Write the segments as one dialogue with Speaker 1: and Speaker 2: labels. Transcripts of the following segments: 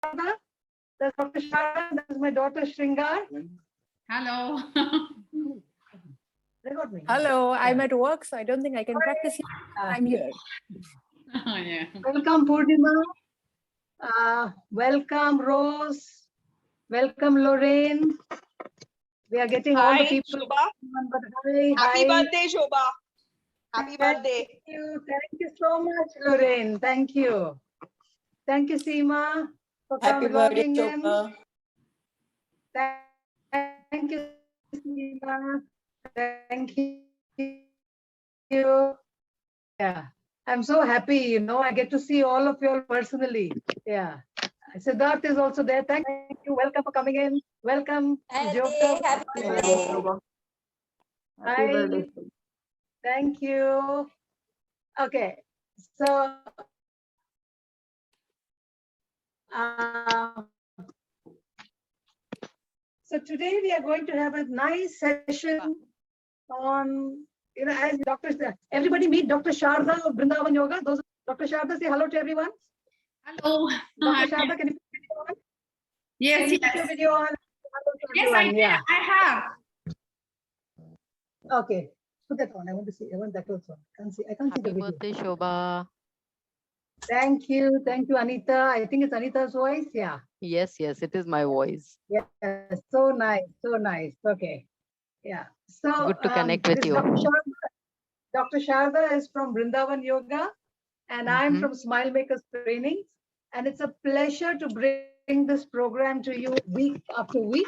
Speaker 1: That's Dr. Sharda. That is my daughter Shringar.
Speaker 2: Hello.
Speaker 1: They got me.
Speaker 3: Hello, I'm
Speaker 1: Yeah.
Speaker 3: at work, so I don't think I can practice here. I'm here.
Speaker 2: Yeah.
Speaker 1: Welcome, Purnima. Welcome, Rose. Welcome, Lorraine. We are getting all the
Speaker 4: Hi,
Speaker 1: people.
Speaker 4: Shobha.
Speaker 1: But hi,
Speaker 4: Happy
Speaker 1: hi.
Speaker 4: birthday, Shobha. Happy birthday.
Speaker 1: Thank you so much, Lorraine. Thank you. Thank you, Seema, for
Speaker 5: Happy birthday,
Speaker 1: logging in.
Speaker 5: Shobha.
Speaker 1: Thank you, Seema. Thank you. Yeah, I'm so happy, you know, I get to see all of you all personally. Yeah. Siddharth is also there. Thank you. Welcome for coming in. Welcome, Jyota.
Speaker 5: Happy birthday.
Speaker 1: Hi. Thank you. Okay. So, uh, so today we are going to have a nice session on, you know, as Dr. Everybody meet Dr. Sharda of Vrindavan Yoga. Those Dr. Sharda, say hello to everyone.
Speaker 2: Hello.
Speaker 1: Dr. Sharda, can you put your video on?
Speaker 2: Yes,
Speaker 1: Can you put your
Speaker 2: yes.
Speaker 1: video on? Hello to
Speaker 2: Yes,
Speaker 1: everyone. Yeah.
Speaker 2: I have.
Speaker 1: Okay. Put that on. I want to see. I want that also. I can't see
Speaker 6: Happy
Speaker 1: the video.
Speaker 6: birthday, Shobha.
Speaker 1: Thank you. Thank you, Anita. I think it's Anita's voice. Yeah.
Speaker 6: Yes, yes, it is my voice.
Speaker 1: Yeah. So nice. So nice. Okay. Yeah. So
Speaker 6: Good to connect with
Speaker 1: this
Speaker 6: you.
Speaker 1: Dr. Sharda is from Vrindavan Yoga, and I'm
Speaker 6: Mhm.
Speaker 1: from Smile Makers Trainings. And it's a pleasure to bring this program to you week after week.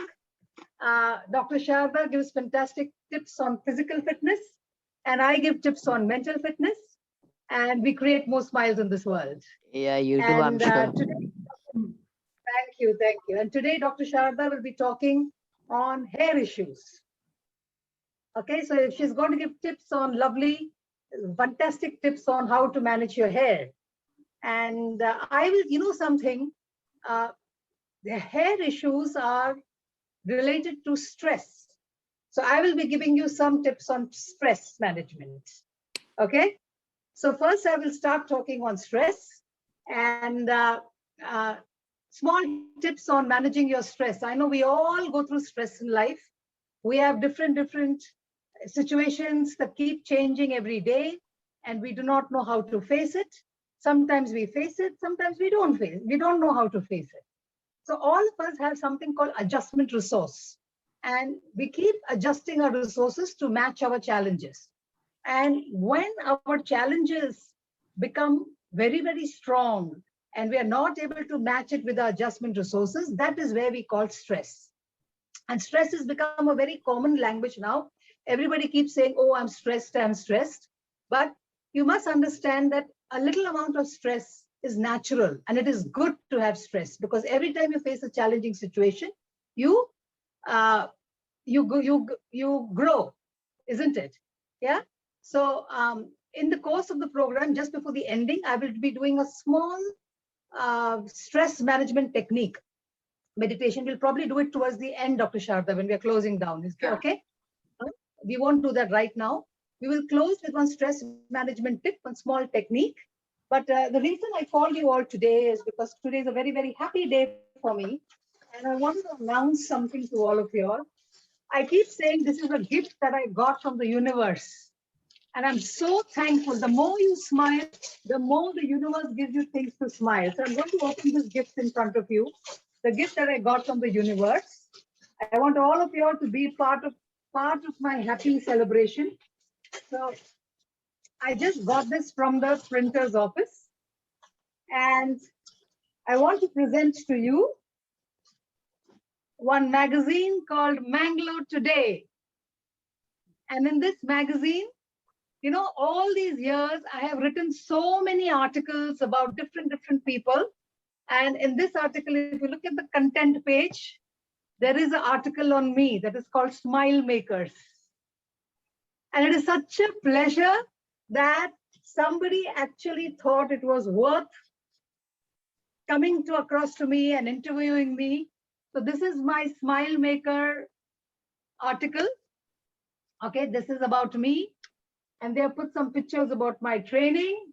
Speaker 1: Dr. Sharda gives fantastic tips on physical fitness, and I give tips on mental fitness, and we create more smiles in this world.
Speaker 6: Yeah, you do, I'm
Speaker 1: And
Speaker 6: sure.
Speaker 1: today, thank you. And today, Dr. Sharda will be talking on hair issues. Okay, so she's going to give tips on lovely, fantastic tips on how to manage your hair. And I will, you know something, the hair issues are related to stress. So I will be giving you some tips on stress management. Okay, so first I will start talking on stress and uh, small tips on managing your stress. I know we all go through stress in life. We have different situations that keep changing every day, and we do not know how to face it. Sometimes we face it, sometimes we don't know how to face it. So all of us have something called adjustment resource, and we keep adjusting our resources to match our challenges. And when our challenges become very strong and we are not able to match it with our adjustment resources, that is where we call stress. And stress has become a very common language now. Everybody keeps saying, oh, I'm stressed, I'm stressed. But you must understand that a little amount of stress is natural, and it is good to have stress, because every time you face a challenging situation, you grow, isn't it? Yeah. So in the course of the program, just before the ending, I will be doing a small stress management technique meditation. We'll probably do it towards the end, Dr. Sharda, when we are closing down. Is it okay? We won't do that right now. We will close with one stress management tip, one small technique. But the reason I called you all today is because today is a very happy day for me. And I want to announce something to all of you all. I keep saying this is a gift that I got from the universe. And I'm so thankful. The more you smile, the more the universe gives you things to smile. So I'm going to open this gift in front of you. The gift that I got from the universe. I want all of you all to be part of my happy celebration. So I just got this from the printer's office. And I want to present to you one magazine called Mangalore Today. And in this magazine, you know, all these years, I have written so many articles about different people. And in this article, if you look at the content page, there is an article on me that is called Smile Makers. And it is such a pleasure that somebody actually thought it was worth coming across to me and interviewing me. So this is my Smile Maker article. Okay, this is about me. And they have put some pictures about my training.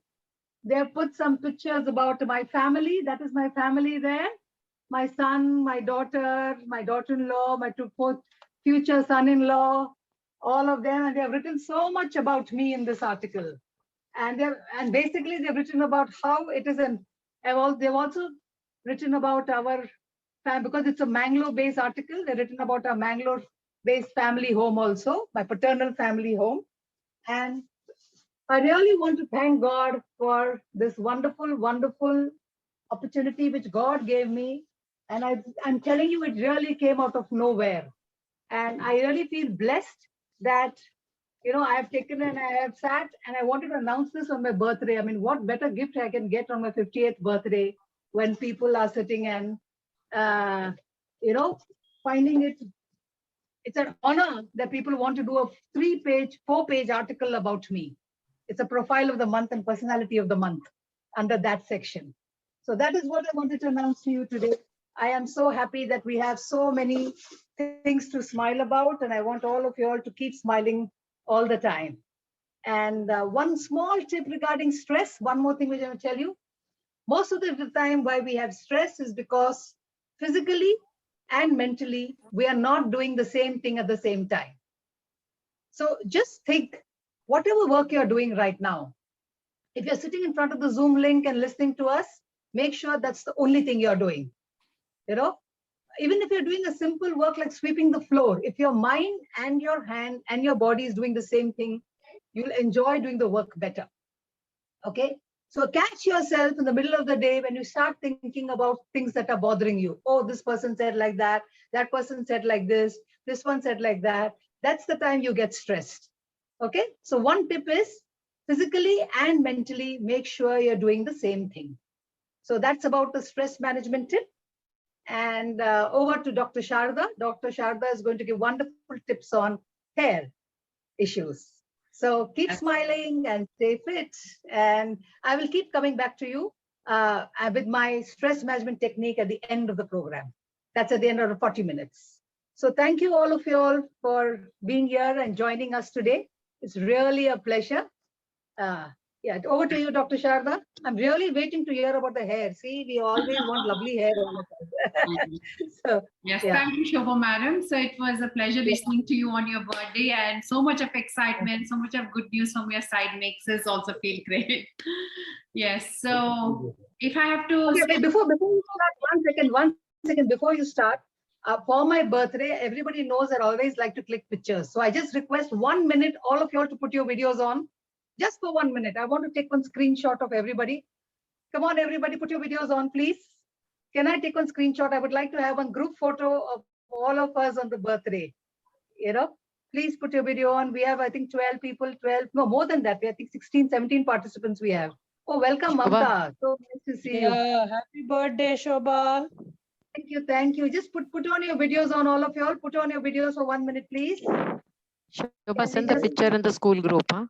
Speaker 1: They have put some pictures about my family. That is my family there. my son, my daughter-in-law, my both future son-in-law, all of them, and they have written so much about me in this article. And basically they've written about how it is they've also written about our family, because it's a Mangalore-based article. They've written about our Mangalore-based family home also, my paternal family home. And I really want to thank God for this wonderful, wonderful opportunity which God gave me. And I'm telling you, it really came out of nowhere. And I really feel blessed that, I have taken and I have sat and I wanted to announce this on my birthday. I mean, what better gift I can get on my 50th birthday when people are sitting and, finding it's an honor that people want to do a 4-page article about me. It's a profile of the month and personality of the month under that section. So that is what I wanted to announce to you today. I am so happy that we have so many things to smile about, and I want all of you all to keep smiling all the time. And one small tip regarding stress, one more thing which I will tell you. Most of the time why we have stress is because physically and mentally, we are not doing the same thing at the same time. So just think, whatever work you're doing right now, if you're sitting in front of the Zoom link and listening to us, make sure that's the only thing you're doing. Even if you're doing a simple work like sweeping the floor, if your mind and your hand and your body is doing the same thing, you'll enjoy doing the work better. Okay? So catch yourself in the middle of the day when you start thinking about things that are bothering you. Oh, this person said like that person said like this one said like that. That's the time you get stressed. Okay? So one tip is physically and mentally, make sure you're doing the same thing. So that's about the stress management tip. And over to Dr. Sharda. Dr. Sharda is going to give wonderful tips on hair issues. So keep smiling and stay fit. And I will keep coming back to you with my stress management technique at the end of the program. That's at the end of the 40 minutes. So thank you all of you all for being here and joining us today. It's really a pleasure. Yeah, over to you, Dr. Sharda. I'm really waiting to hear about the hair. See, we always want lovely hair. So,
Speaker 2: Yes,
Speaker 1: yeah.
Speaker 2: thank you, Shobha Madam. So it was a pleasure listening to you on your birthday, and so much of excitement, so much of good news from your side makes us also feel great. Yes, so if I have to...
Speaker 1: Okay, wait, before you start, one second before you start, for my birthday, everybody knows I always like to click pictures. So I just request 1 minute, all of you all to put your videos on. Just for 1 minute. I want to take one screenshot of everybody. Come on, everybody, put your videos on, please. Can I take one screenshot? I would like to have one group photo of all of us on the birthday. Please put your video on. We have, I think, 12 people, no, more than that. We have, I think, 16, 17 participants we have. Oh, welcome, Mamta. So nice to see you.
Speaker 4: Happy birthday, Shobha.
Speaker 1: Thank you, thank you. Just put on your videos on, all of you all. Put on your videos for 1 minute, please.
Speaker 6: Shobha, send the picture in the school group, huh?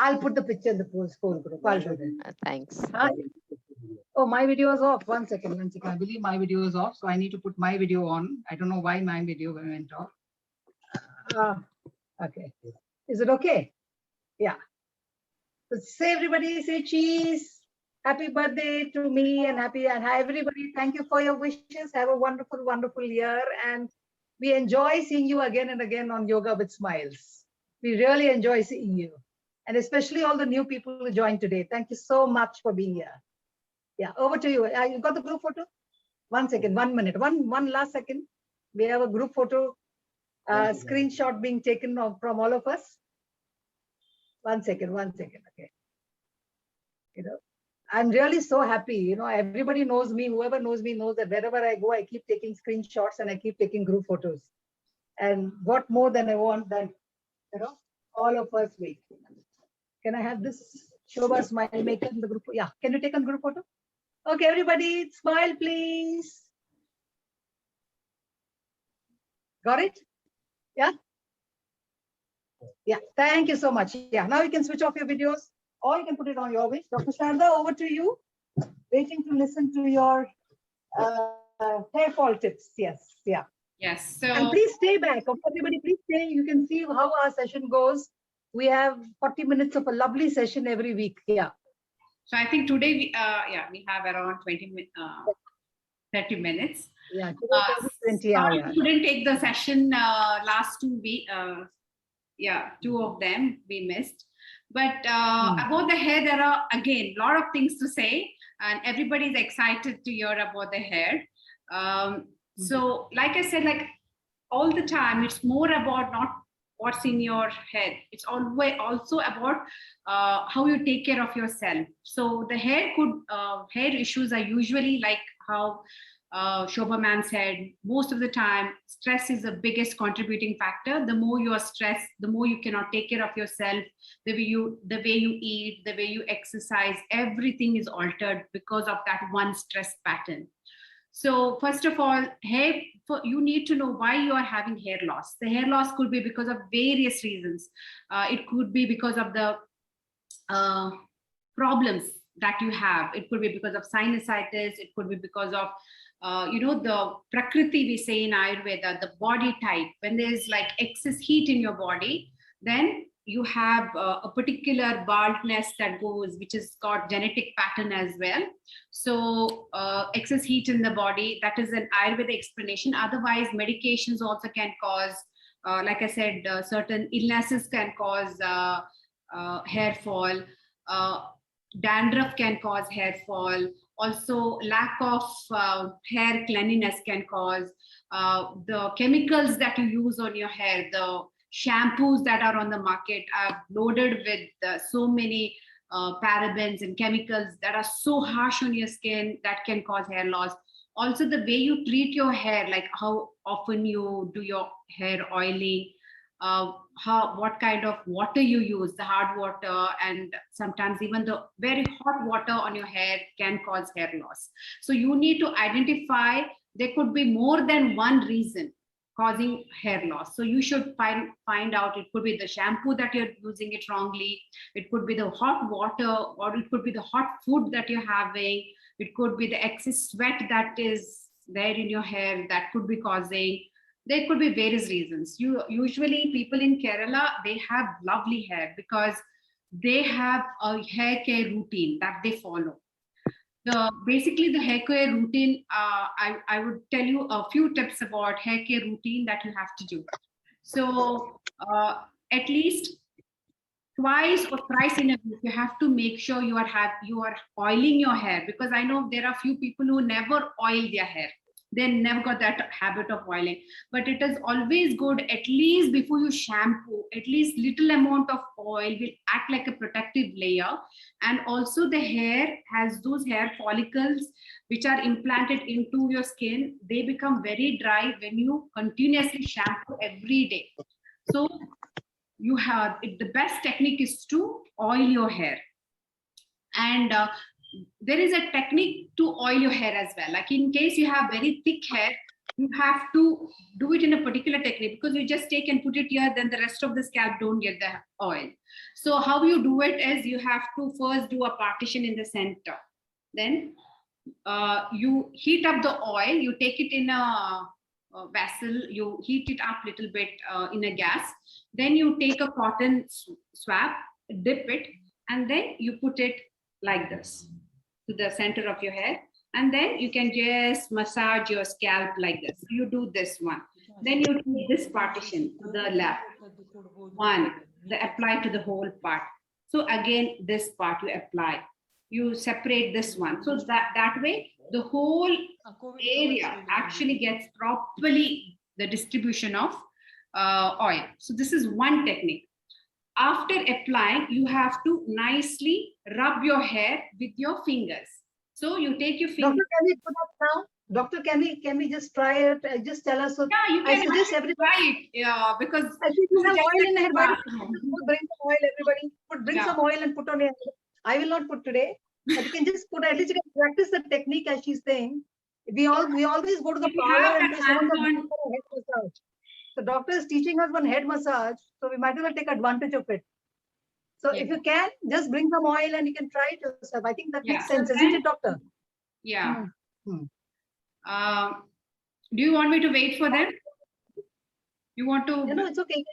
Speaker 1: I'll put the picture in the school group. I'll do that.
Speaker 6: Thanks.
Speaker 1: Oh, my video is off. 1 second. I believe my video is off. So I need to put my video on. I don't know why my video went off. Okay. Is it okay? Yeah. So say everybody, say cheese. Happy birthday to me and hi everybody. Thank you for your wishes. Have a wonderful, wonderful year. And we enjoy seeing you again and again on Yoga with Smiles. We really enjoy seeing you. And especially all the new people who joined today. Thank you so much for being here. Yeah, over to you. You got the group photo? 1 second, 1 minute, one last second. We have a group photo screenshot being taken from all of us. 1 second, okay. I'm really so happy. Everybody knows me. Whoever knows me knows that wherever I go, I keep taking screenshots and I keep taking group photos. And what more than I want than, all of us wait. Can I have this Shobha smile maker in the group? Yeah, can you take a group photo? Okay, everybody, smile, please. Got it? Yeah? Yeah, thank you so much. Yeah, now you can switch off your videos or you can put it on your wish. Dr. Sharda, over to you. Waiting to listen to your hair fall tips. Yes, yeah.
Speaker 2: Yes, so...
Speaker 1: And please stay back. Everybody, please stay. You can see how our session goes. We have 40 minutes of a lovely session every week. Yeah.
Speaker 2: So I think today we have around 20 minutes. 30 minutes.
Speaker 1: Yeah, today
Speaker 2: Uh,
Speaker 1: 20,
Speaker 2: sorry,
Speaker 1: yeah.
Speaker 2: we couldn't take the session last 2 weeks. Yeah, 2 of them we missed. But about the hair, there are again a lot of things to say, and everybody's excited to hear about the hair. So, like I said, like all the time, it's more about not what's in your head. It's always also about how you take care of yourself. So the hair issues are usually like how Shobha ma'am said, most of the time, stress is the biggest contributing factor. The more you are stressed, the more you cannot take care of yourself. The way you eat, the way you exercise, everything is altered because of that one stress pattern. So first of all, you need to know why you are having hair loss. The hair loss could be because of various reasons. It could be because of the problems that you have. It could be because of sinusitis. It could be because of the prakriti, we say in Ayurveda, the body type. When there's like excess heat in your body, then you have a particular baldness that goes, which is got genetic pattern as well. So excess heat in the body, that is an Ayurveda explanation. Otherwise, medications also can cause, like I said, certain illnesses can cause hair fall. Dandruff can cause hair fall. Also, lack of hair cleanliness can cause the chemicals that you use on your hair. The shampoos that are on the market are loaded with so many parabens and chemicals that are so harsh on your skin that can cause hair loss. Also, the way you treat your hair, like how often you do your hair oiling, what kind of water you use, the hard water, and sometimes even the very hot water on your hair can cause hair loss. So you need to identify, there could be more than one reason causing hair loss. So you should find out, it could be the shampoo that you're using it wrongly, it could be the hot water, or it could be the hot food that you're having, it could be the excess sweat that is there in your hair that could be causing. There could be various reasons. Usually people in Kerala, they have lovely hair because they have a hair care routine that they follow. Basically the hair care routine, I would tell you a few tips about hair care routine that you have to do. So at least twice or thrice in a week, you have to make sure you are oiling your hair, because I know there are few people who never oil their hair. They never got that habit of oiling. But it is always good, at least before you shampoo, at least little amount of oil will act like a protective layer. And also the hair has those hair follicles which are implanted into your skin. They become very dry when you continuously shampoo every day. So the best technique is to oil your hair. And there is a technique to oil your hair as well. Like in case you have very thick hair, you have to do it in a particular technique, because you just take and put it here, then the rest of the scalp don't get the oil. So how you do it is, you have to first do a partition in the center. Then you heat up the oil, you take it in a vessel, you heat it up a little bit in a gas. Then you take a cotton swab, dip it, and then you put it like this to the center of your head, and then you can just massage your scalp like this. You do this one, then you do this partition to the left one, the apply to the whole part. So again, this part you apply, you separate this one, so that way the whole area actually gets properly the distribution of oil. So this is one technique. After applying, you have to nicely rub your hair with your fingers. So you take your fingers.
Speaker 1: Doctor, can we put up now? Doctor, can we just try it? Just tell us. So
Speaker 2: Yeah, you can
Speaker 1: suggest everybody.
Speaker 2: try it. Yeah, because
Speaker 1: I think you have oil in hair.
Speaker 2: bathroom.
Speaker 1: Bring some oil, everybody. Bring some oil and put on your hair. I will not put today, but you can just put. At least you can practice the technique as she's saying. We always go to the
Speaker 2: If you
Speaker 1: parlor
Speaker 2: have
Speaker 1: and
Speaker 2: that
Speaker 1: pay someone the
Speaker 2: hands-on-
Speaker 1: for a head massage. The doctor is teaching us one head massage, so we might as well take advantage of it. So if you can, just bring some oil and you can try it yourself. I think that makes sense, isn't it, doctor?
Speaker 2: Yeah.
Speaker 1: Hmm.
Speaker 2: Do you want me to wait for them? You want to?
Speaker 1: No, it's okay.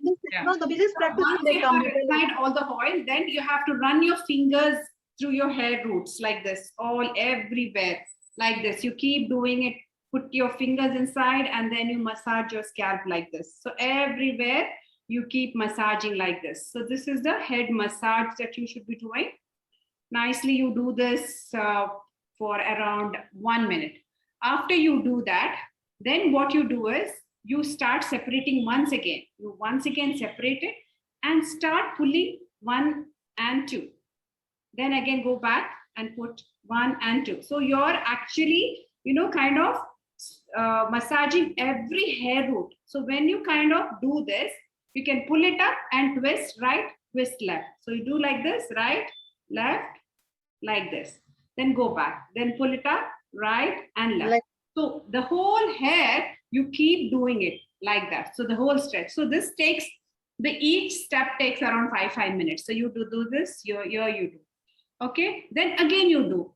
Speaker 1: No, the biggest practice
Speaker 2: Once
Speaker 1: when they
Speaker 2: you
Speaker 1: come.
Speaker 2: have applied all the oil, then you have to run your fingers through your hair roots like this, all everywhere like this. You keep doing it put your fingers inside and then you massage your scalp like this. So everywhere you keep massaging like this. So this is the head massage that you should be doing. Nicely, you do this for around 1 minute. After you do that, then what you do is you start separating once again. You once again separate it and start pulling 1 and 2. Then again go back and put 1 and 2. So you're actually, kind of massaging every hair root. So when you kind of do this, you can pull it up and twist right, twist left. So you do like this, right, left, like this. Then go back, then pull it up, right and left. So the whole hair, you keep doing it like that. So the whole stretch. So this takes, each step takes around 5 minutes. So you do this, here you do. Okay, then again you do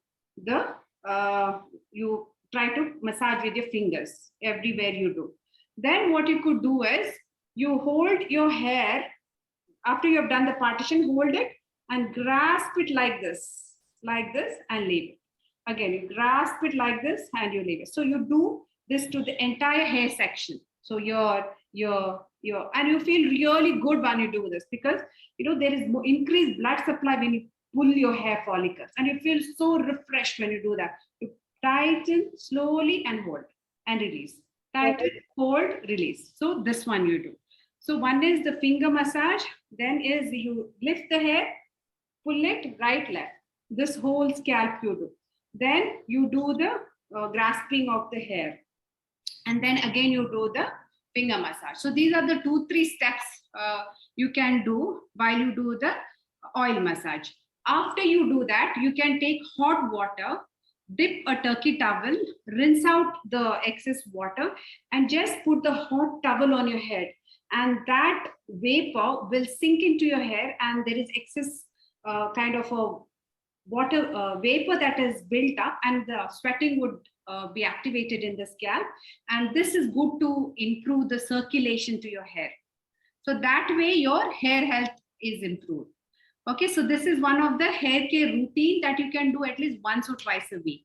Speaker 2: you try to massage with your fingers everywhere you do. Then what you could do is you hold your hair after you have done the partition, hold it and grasp it like this and leave it. Again, you grasp it like this and you leave it. So you do this to the entire hair section. So and you feel really good when you do this, because there is more increased blood supply when you pull your hair follicles, and you feel so refreshed when you do that. You tighten slowly and hold and release. Tighten, hold, release. So this one you do. So one is the finger massage, then is you lift the hair, pull it right, left. This whole scalp you do. Then you do the grasping of the hair. And then again you do the finger massage. So these are the 2-3 steps you can do while you do the oil massage. After you do that, you can take hot water, dip a turkey towel, rinse out the excess water, and just put the hot towel on your head. And that vapor will sink into your hair, and there is excess kind of a water vapor that is built up, and the sweating would be activated in the scalp. And this is good to improve the circulation to your hair. So that way your hair health is improved. Okay, so this is one of the hair care routine that you can do at least once or twice a week.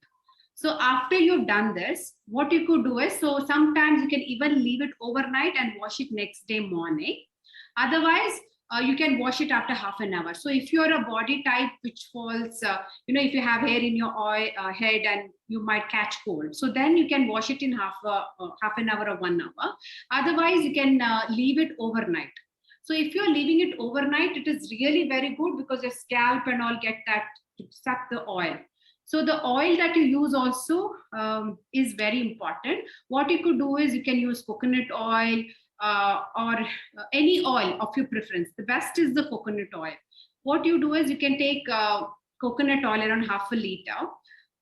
Speaker 2: So after you've done this, what you could do is, so sometimes you can even leave it overnight and wash it next day morning. Otherwise, you can wash it after half an hour. So if you're a body type which falls, if you have hair in your head and you might catch cold, so then you can wash it in half an hour or 1 hour. Otherwise, you can leave it overnight. So if you're leaving it overnight, it is really very good, because your scalp and all get that to suck the oil. So the oil that you use also is very important. What you could do is you can use coconut oil or any oil of your preference. The best is the coconut oil. What you do is you can take coconut oil around half a liter,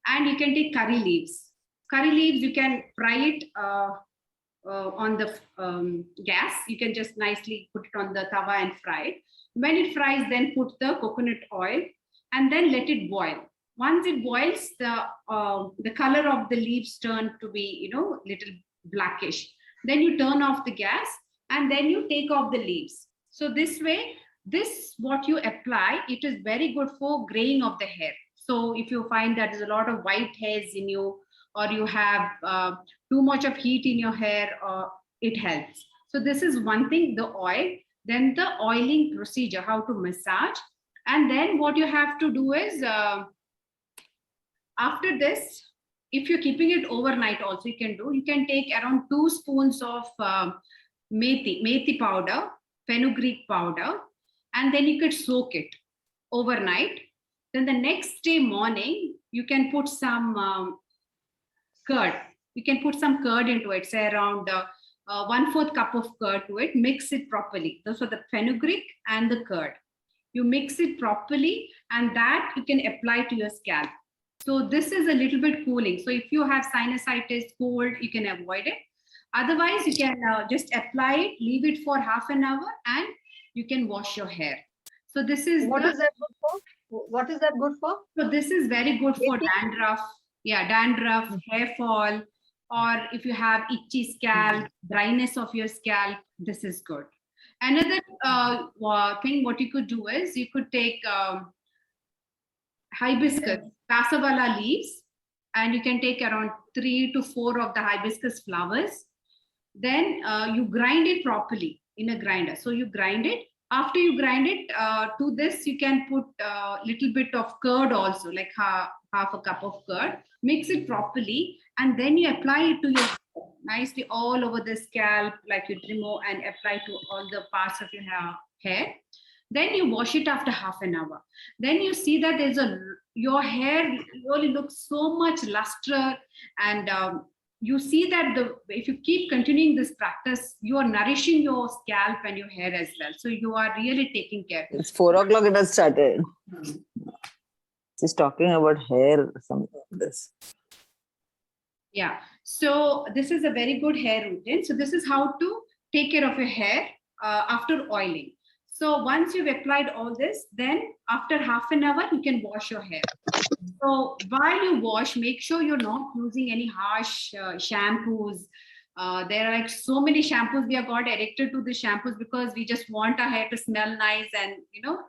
Speaker 2: and you can take curry leaves. Curry leaves, you can fry it on the gas. You can just nicely put it on the tawa and fry it. When it fries, then put the coconut oil and then let it boil. Once it boils, the color of the leaves turn to be, little blackish. Then you turn off the gas and then you take off the leaves. So this way, what you apply, it is very good for graying of the hair. So if you find that there's a lot of white hairs in you, or you have too much of heat in your hair, it helps. So this is one thing, the oil. Then the oiling procedure, how to massage. And then what you have to do is, after this, if you're keeping it overnight also, you can take around 2 spoons of methi powder, fenugreek powder, and then you could soak it overnight. Then the next day morning, you can put some curd. You can put some curd into it, say around 1/4 cup of curd to it, mix it properly. Those are the fenugreek and the curd. You mix it properly, and that you can apply to your scalp. So this is a little bit cooling. So if you have sinusitis, cold, you can avoid it. Otherwise, you can just apply it, leave it for half an hour, and you can wash your hair. So this is
Speaker 1: What is that good for? What is that good for?
Speaker 2: So this is very good for dandruff. Yeah, dandruff, hair fall, or if you have itchy scalp, dryness of your scalp, this is good. Another thing, what you could do is you could take hibiscus, cassava leaves, and you can take around 3 to 4 of the hibiscus flowers. Then you grind it properly in a grinder. So you grind it. After you grind it, to this you can put a little bit of curd also, like half a cup of curd. Mix it properly, and then you apply it to your nicely all over the scalp, like you remove and apply to all the parts of your hair. Then you wash it after half an hour. Then you see that your hair really looks so much luster, and you see that if you keep continuing this practice, you are nourishing your scalp and your hair as well. So you are really taking care.
Speaker 5: It's 4 o'clock. It has started. She's talking about hair. Something like this.
Speaker 2: Yeah. So this is a very good hair routine. So this is how to take care of your hair after oiling. So once you've applied all this, then after half an hour, you can wash your hair. So while you wash, make sure you're not using any harsh shampoos. There are like so many shampoos. We have got addicted to the shampoos because we just want our hair to smell nice, and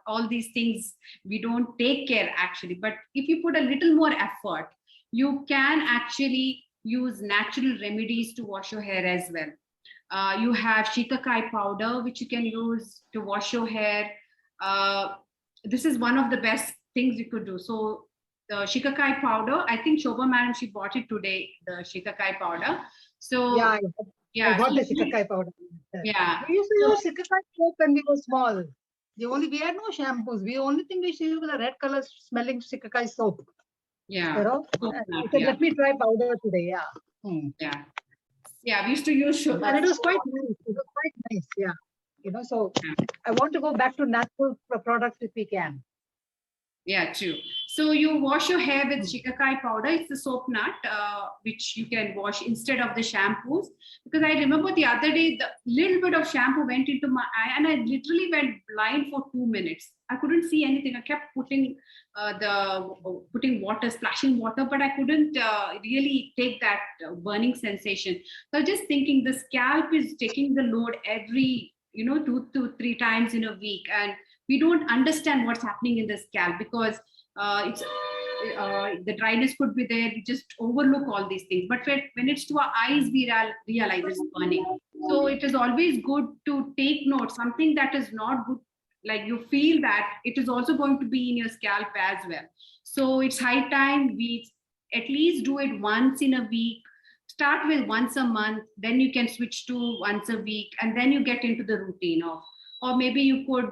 Speaker 2: all these things we don't take care actually. But if you put a little more effort, you can actually use natural remedies to wash your hair as well. You have shikakai powder, which you can use to wash your hair. This is one of the best things you could do. So the shikakai powder, I think Shobha madam, she bought it today, the shikakai powder. So
Speaker 1: I got the
Speaker 2: so-
Speaker 1: shikakai powder.
Speaker 2: yeah.
Speaker 1: We used to use shikakai soap when we were small. We had no shampoos. The only thing we used to use was a red color smelling shikakai soap.
Speaker 2: Yeah.
Speaker 1: And I said,
Speaker 2: Yeah.
Speaker 1: let me try powder today. Yeah.
Speaker 2: Yeah. Yeah, we used to use sugar.
Speaker 1: And it was quite nice. It was quite nice. Yeah. So I want to go back to natural products if we can.
Speaker 2: Yeah, true. So you wash your hair with shikakai powder. It's the soap nut, which you can wash instead of the shampoos. Because I remember the other day, the little bit of shampoo went into my eye, and I literally went blind for 2 minutes. I couldn't see anything. I kept putting water, splashing water, but I couldn't really take that burning sensation. So I was just thinking, the scalp is taking the load every 2 to 3 times in a week, and we don't understand what's happening in the scalp because the dryness could be there. We just overlook all these things. But when it's to our eyes, we realize it's burning. So it is always good to take note. Something that is not good, like you feel that it is also going to be in your scalp as well. So it's high time we at least do it once in a week. Start with once a month, then you can switch to once a week, and then you get into the routine of, or maybe you could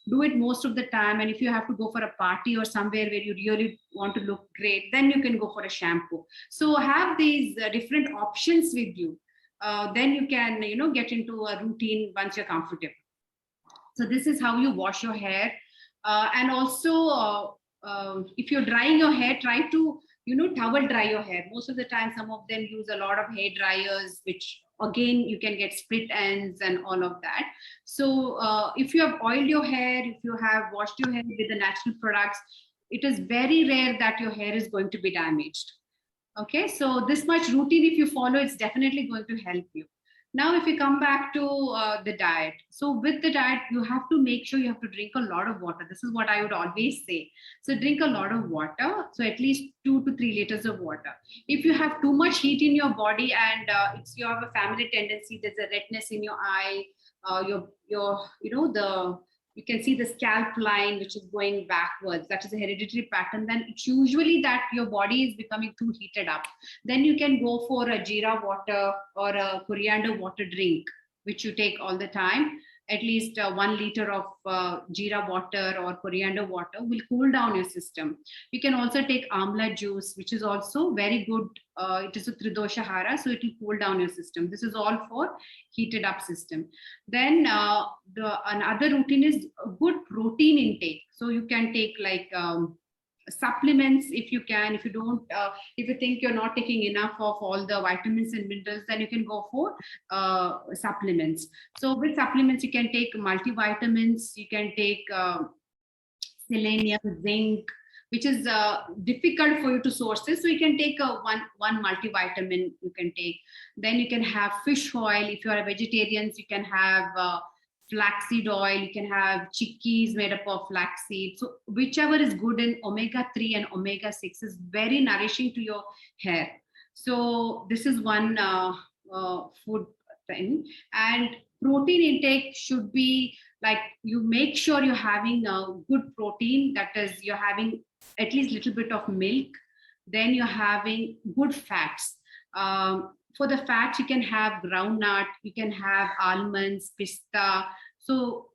Speaker 2: do it most of the time. And if you have to go for a party or somewhere where you really want to look great, then you can go for a shampoo. So have these different options with you. Then you can, get into a routine once you're comfortable. So this is how you wash your hair. And also, if you're drying your hair, try to towel dry your hair. Most of the time, some of them use a lot of hair dryers, which again, you can get split ends and all of that. So if you have oiled your hair, if you have washed your hair with the natural products, it is very rare that your hair is going to be damaged. Okay, so this much routine, if you follow, it's definitely going to help you. Now, if we come back to the diet. So with the diet, you have to make sure you have to drink a lot of water. This is what I would always say. So drink a lot of water. So at least 2 to 3 liters of water. If you have too much heat in your body and you have a family tendency, there's a redness in your eye, you can see the scalp line, which is going backwards. That is a hereditary pattern. Then it's usually that your body is becoming too heated up. Then you can go for a jeera water or a coriander water drink, which you take all the time. At least 1 liter of jeera water or coriander water will cool down your system. You can also take amla juice, which is also very good. It is a tridoshahara, so it will cool down your system. This is all for heated up system. Then another routine is a good protein intake. So you can take like supplements if you can. If you don't, if you think you're not taking enough of all the vitamins and minerals, then you can go for supplements. So with supplements, you can take multivitamins, you can take selenium, zinc, which is difficult for you to source this. So you can take one multivitamin you can take. Then you can have fish oil. If you are a vegetarian, you can have flaxseed oil, you can have chickpeas made up of flaxseed. So whichever is good in omega-3 and omega-6 is very nourishing to your hair. So this is one food thing. And protein intake should be like, you make sure you're having a good protein, that is you're having at least little bit of milk, then you're having good fats. For the fats, you can have groundnut, you can have almonds, pista. So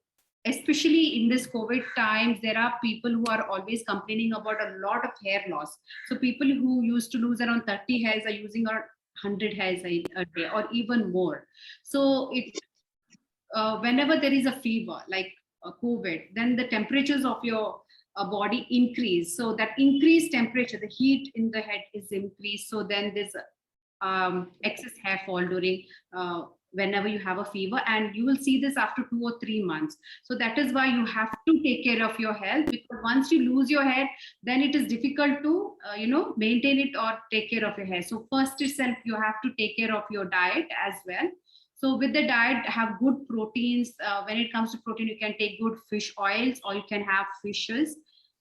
Speaker 2: especially in this COVID times, there are people who are always complaining about a lot of hair loss. So people who used to lose around 30 hairs are using around 100 hairs a day or even more. So whenever there is a fever like COVID, then the temperatures of your body increase. So that increased temperature, the heat in the head is increased. So then there's excess hair fall during whenever you have a fever, and you will see this after 2 or 3 months. So that is why you have to take care of your health, because once you lose your hair, then it is difficult to maintain it or take care of your hair. So first itself, you have to take care of your diet as well. So with the diet, have good proteins. When it comes to protein, you can take good fish oils, or you can have fishes.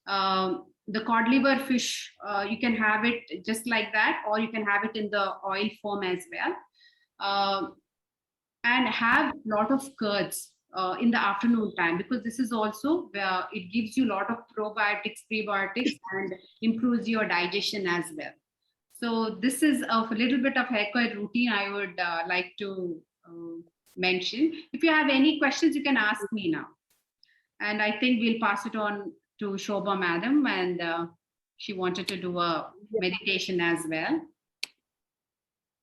Speaker 2: The cod liver fish, you can have it just like that, or you can have it in the oil form as well. And have a lot of curds in the afternoon time, because this is also it gives you a lot of probiotics, prebiotics, and improves your digestion as well. So this is a little bit of hair care routine I would like to mention. If you have any questions, you can ask me now. And I think we'll pass it on to Shobha Madam, and she wanted to do a meditation as well.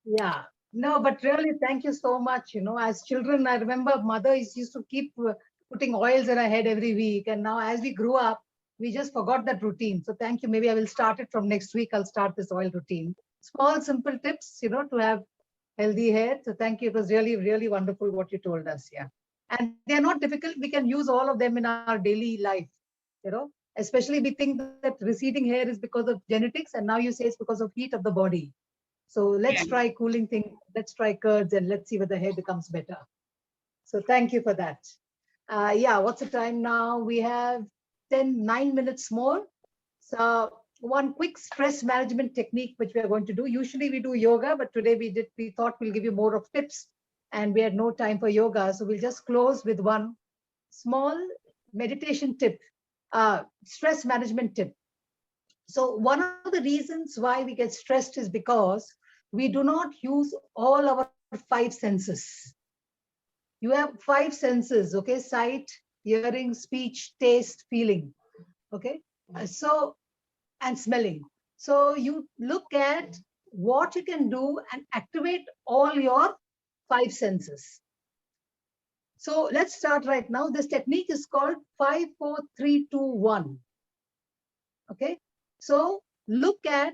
Speaker 1: Yeah. No, but really, thank you so much. As children, I remember mothers used to keep putting oils in our head every week. And now as we grew up, we just forgot that routine. So thank you. Maybe I will start it from next week. I'll start this oil routine. Small, simple tips, to have healthy hair. So thank you. It was really, really wonderful what you told us. Yeah. And they're not difficult. We can use all of them in our daily life, especially we think that receding hair is because of genetics. And now you say it's because of heat of the body. So let's try cooling things. Let's try curds, and let's see whether the hair becomes better. So thank you for that. Yeah, what's the time now? We have 9 minutes more. So one quick stress management technique, which we are going to do. Usually we do yoga, but today we thought we'll give you more of tips, and we had no time for yoga. So we'll just close with one small meditation tip, stress management tip. So one of the reasons why we get stressed is because we do not use all our 5 senses. You have 5 senses, okay? Sight, hearing, speech, taste, feeling, okay? And smelling. So you look at what you can do and activate all your 5 senses. So let's start right now. This technique is called 5, 4, 3, 2, 1. Okay? So look at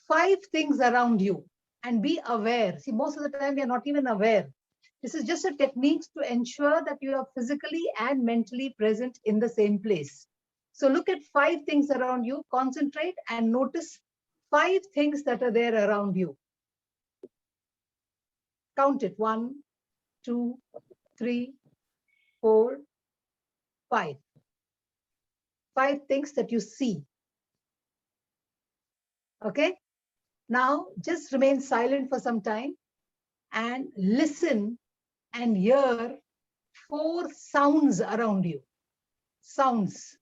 Speaker 1: 5 things around you and be aware. See, most of the time we are not even aware. This is just a technique to ensure that you are physically and mentally present in the same place. So look at 5 things around you, concentrate and notice 5 things that are there around you. Count it. 1, 2, 3, 4, 5. 5 things that you see. Okay? Now, just remain silent for some time and listen and hear 4 sounds around you. Sounds.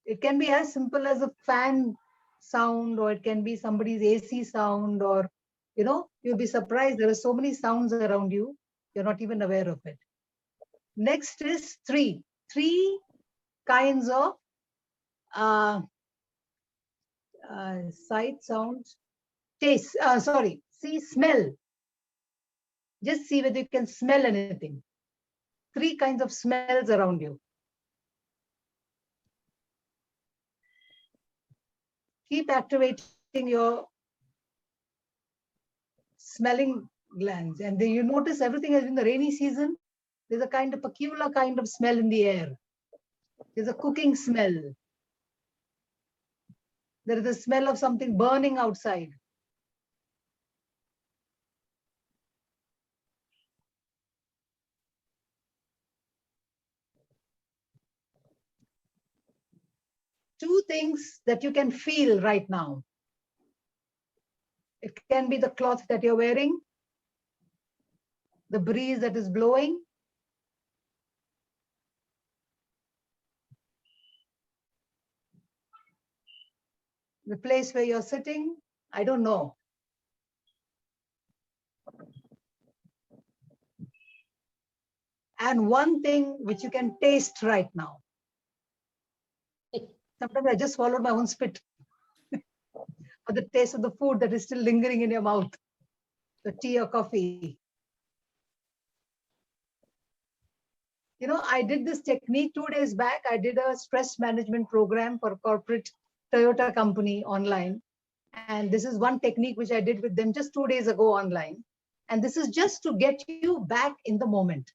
Speaker 1: It can be as simple as a fan sound, or it can be somebody's AC sound, or, you'll be surprised. There are so many sounds around you. You're not even aware of it. Next is 3 kinds of sight, sound, taste. See, smell. Just see whether you can smell anything. 3 kinds of smells around you. Keep activating your smelling glands. And then you notice everything has been the rainy season. There's a peculiar kind of smell in the air. There's a cooking smell. There is a smell of something burning outside. Two things that you can feel right now. It can be the cloth that you're wearing, the breeze that is blowing, the place where you're sitting. I don't know. And one thing which you can taste right now. Sometimes I just swallowed my own spit. Or the taste of the food that is still lingering in your mouth, the tea or coffee. You know, I did this technique 2 days back. I did a stress management program for a corporate Toyota company online. And this is one technique which I did with them just 2 days ago online. And this is just to get you back in the moment.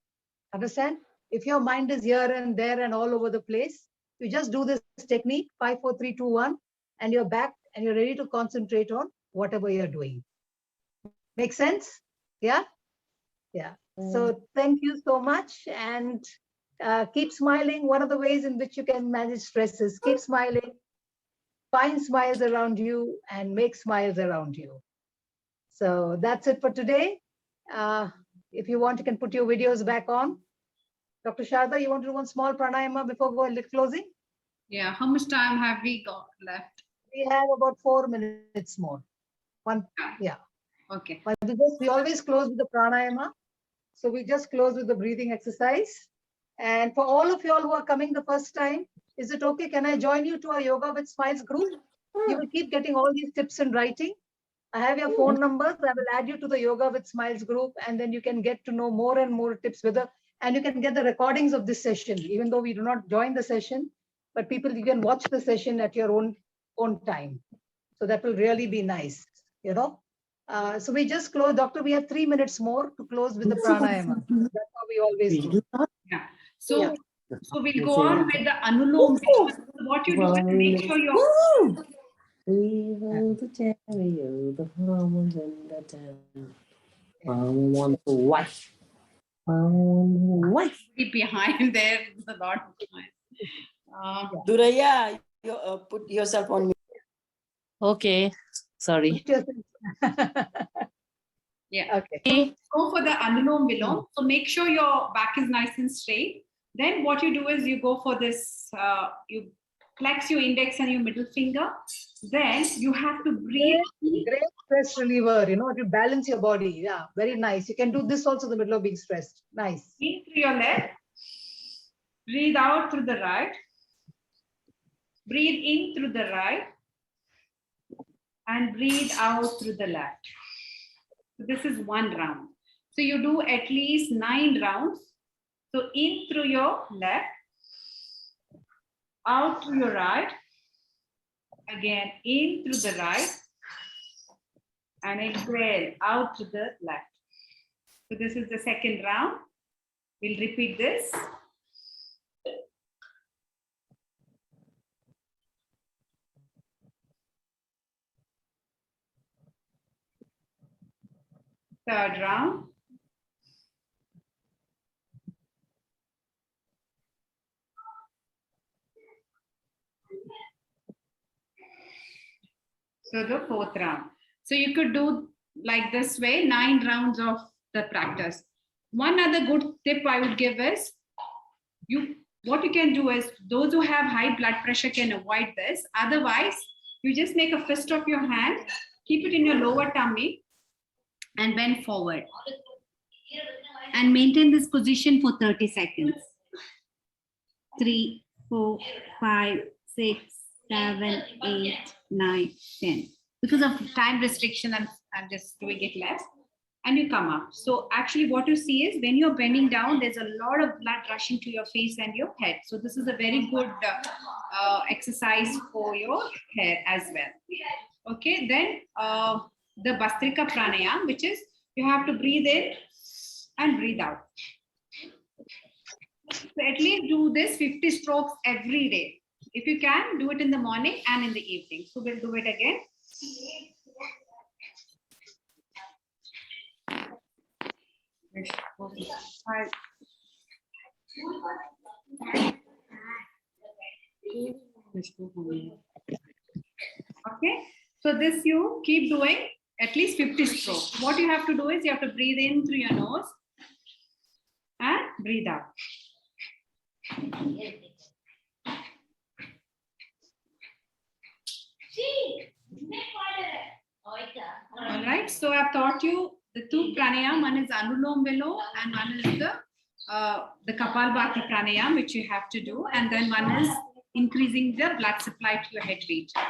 Speaker 1: Understand? If your mind is here and there and all over the place, you just do this technique, 5, 4, 3, 2, 1, and you're back and you're ready to concentrate on whatever you're doing. Make sense? Yeah? Yeah. So thank you so much, and keep smiling. One of the ways in which you can manage stress is keep smiling, find smiles around you, and make smiles around you. So that's it for today. If you want, you can put your videos back on. Dr. Sharda, you want to do one small pranayama before closing?
Speaker 2: Yeah. How much time have we got left?
Speaker 1: We have about 4 minutes more. Yeah.
Speaker 2: Okay.
Speaker 1: But we always close with the pranayama. So we just close with the breathing exercise. And for all of you all who are coming the first time, is it okay? Can I join you to our Yoga with Smiles group? You will keep getting all these tips in writing. I have your phone numbers. I will add you to the Yoga with Smiles group, and then you can get to know more and more tips and you can get the recordings of this session, even though we do not join the session, but you can watch the session at your own time. So that will really be nice, you know. So we just close, Doctor, we have 3 minutes more to close with the pranayama. That's how we always do.
Speaker 2: Yeah. So we'll go on with the Anulom Vilom. What you do is make sure you're
Speaker 7: We hold the chariot, the farmers and the town. Farmer wants a wife. Farmer wants a wife.
Speaker 2: behind there. There's a lot behind.
Speaker 7: Duraya, you, put yourself on mute. Okay, sorry.
Speaker 2: Yeah.
Speaker 1: Okay.
Speaker 2: Go for the Anulom Vilom. So make sure your back is nice and straight. Then what you do is you go for this, you flex your index and your middle finger. Then you have to breathe.
Speaker 1: Great stress reliever, you know, to balance your body. Yeah, very nice. You can do this also in the middle of being stressed. Nice.
Speaker 2: In through your left. Breathe out through the right. Breathe in through the right. And breathe out through the left. So this is one round. So you do at least 9 rounds. So in through your left, out through your right, again in through the right, and exhale out to the left. So this is the second round. We'll repeat this. Third round. So the fourth round. So you could do like this way, 9 rounds of the practice. One other good tip I would give is, what you can do is, those who have high blood pressure can avoid this. Otherwise, you just make a fist of your hand, keep it in your lower tummy, and bend forward. And maintain this position for 30 seconds. 3, 4, 5, 6, 7, 8, 9, 10. Because of time restriction, I'm just doing it less. And you come up. So actually what you see is, when you're bending down, there's a lot of blood rushing to your face and your head. So this is a very good exercise for your hair as well. Okay, then the Bastrika Pranayama, which is you have to breathe in and breathe out. So at least do this 50 strokes every day. If you can, do it in the morning and in the evening. So we'll do it again. Okay, so this you keep doing at least 50 strokes. What you have to do is you have to breathe in through your nose and breathe out. All right, so I've taught you the two pranayam. One is Anulom Vilo and one is the Kapalbhati pranayam, which you have to do. And then one is increasing the blood supply to your head region.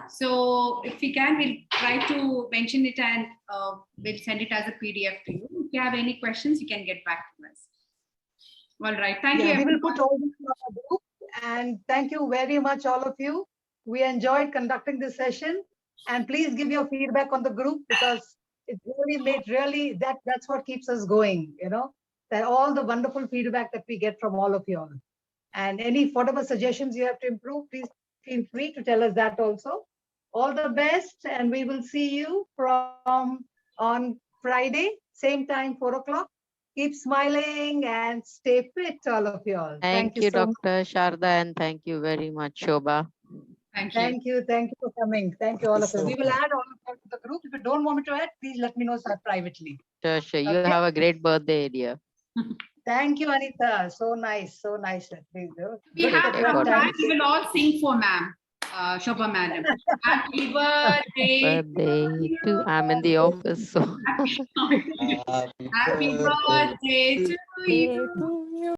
Speaker 2: So if we can, we'll try to mention it and we'll send it as a PDF to you. If you have any questions, you can get back to us. All right, thank you.
Speaker 1: Yeah, we will
Speaker 2: everyone.
Speaker 1: put all this in our group. And thank you very much, all of you. We enjoyed conducting this session. And please give your feedback on the group because it really that's what keeps us going, you know, that all the wonderful feedback that we get from all of you all. And any whatever suggestions you have to improve, please feel free to tell us that also. All the best, and we will see you from on Friday, same time, 4 o'clock. Keep smiling and stay fit, all of you all.
Speaker 6: Thank you,
Speaker 1: so much.
Speaker 6: Dr. Sharda, and thank you very much, Shobha.
Speaker 2: Thank you.
Speaker 1: Thank you for coming. Thank you, all of you. We will add all of you to the group. If you don't want me to add, please let me know privately.
Speaker 6: Sure, sure. You
Speaker 1: Okay.
Speaker 6: have a great birthday, dear.
Speaker 1: Thank you, Anita. So nice, so nice.
Speaker 2: We
Speaker 1: Good
Speaker 2: have
Speaker 1: at
Speaker 2: some
Speaker 1: that
Speaker 2: time.
Speaker 1: time.
Speaker 2: We will all sing for ma'am, Shobha madam. Happy birthday.
Speaker 6: Birthday to, I'm in the office, so.
Speaker 2: Happy birthday to you.
Speaker 3: To you.